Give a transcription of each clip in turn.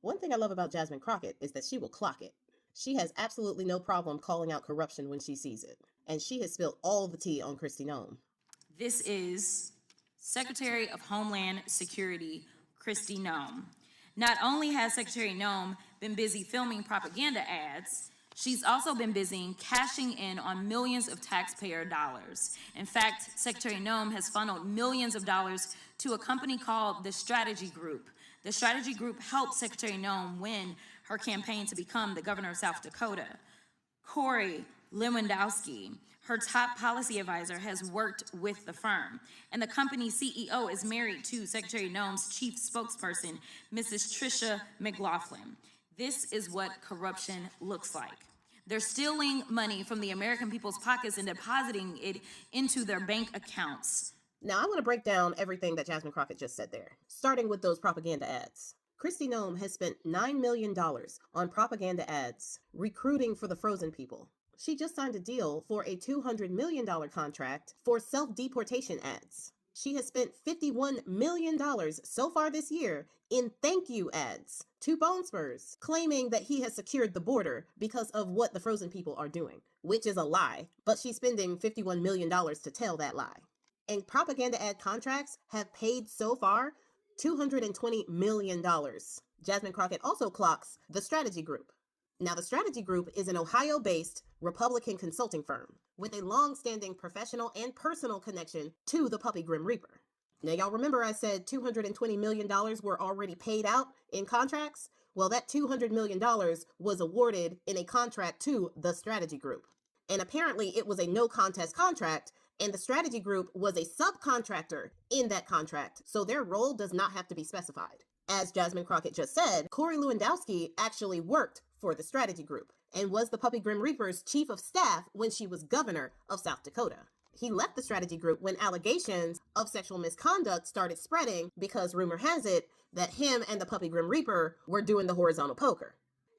One thing I love about Jasmine Crockett is that she will clock it. She has absolutely no problem calling out corruption when she sees it. And she has spilled all the tea on Kristi Noem. This is Secretary of Homeland Security, Kristi Noem. Not only has Secretary Noem been busy filming propaganda ads, she's also been busy cashing in on millions of taxpayer dollars. In fact, Secretary Noem has funneled millions of dollars to a company called the Strategy Group. The Strategy Group helped Secretary Noem win her campaign to become the governor of South Dakota. Corey Lewandowski, her top policy advisor, has worked with the firm, and the company's CEO is married to Secretary Noem's chief spokesperson, Mrs. Tricia McLaughlin. This is what corruption looks like. They're stealing money from the American people's pockets and depositing it into their bank accounts. Now, I want to break down everything that Jasmine Crockett just said there, starting with those propaganda ads. Kristi Noem has spent $9 million on propaganda ads recruiting for the frozen people. She just signed a deal for a $200 million contract for self-deportation ads. She has spent $51 million so far this year in thank you ads to Bone Spurs, claiming that he has secured the border because of what the frozen people are doing, which is a lie, but she's spending $51 million to tell that lie. And propaganda ad contracts have paid so far $220 million. Jasmine Crockett also clocks the Strategy Group. Now, the Strategy Group is an Ohio-based Republican consulting firm with a long-standing professional and personal connection to the Puppy Grim Reaper. Now, y'all remember I said $220 million were already paid out in contracts? Well, that $200 million was awarded in a contract to the Strategy Group. And apparently it was a no-contest contract, and the Strategy Group was a subcontractor in that contract, so their role does not have to be specified. As Jasmine Crockett just said, Corey Lewandowski actually worked for the Strategy Group and was the Puppy Grim Reaper's chief of staff when she was governor of South Dakota. He left the Strategy Group when allegations of sexual misconduct started spreading because rumor has it that him and the Puppy Grim Reaper were doing the horizontal poker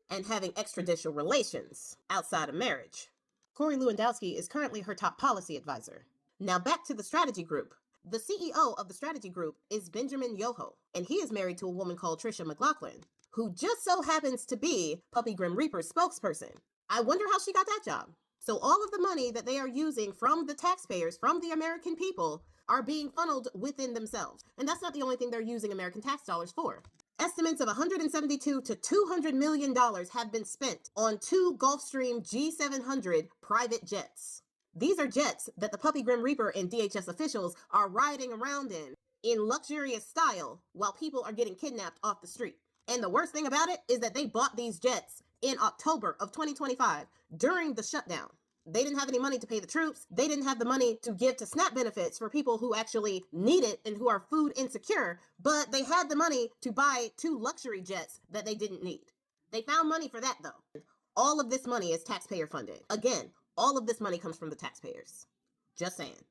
and having extrajudicial relations outside of marriage. Corey Lewandowski is currently her top policy advisor. Now back to the Strategy Group. The CEO of the Strategy Group is Benjamin Yoho, and he is married to a woman called Tricia McLaughlin, who just so happens to be Puppy Grim Reaper's spokesperson. I wonder how she got that job. So all of the money that they are using from the taxpayers, from the American people, are being funneled within themselves. And that's not the only thing they're using American tax dollars for. Estimates of $172 to $200 million have been spent on 2 Gulfstream G700 private jets. These are jets that the Puppy Grim Reaper and DHS officials are riding around in luxurious style while people are getting kidnapped off the street. And the worst thing about it is that they bought these jets in October of 2025 during the shutdown. They didn't have any money to pay the troops. They didn't have the money to give to SNAP benefits for people who actually need it and who are food insecure, but they had the money to buy 2 luxury jets that they didn't need. They found money for that though. All of this money is taxpayer funded. Again, all of this money comes from the taxpayers. Just saying.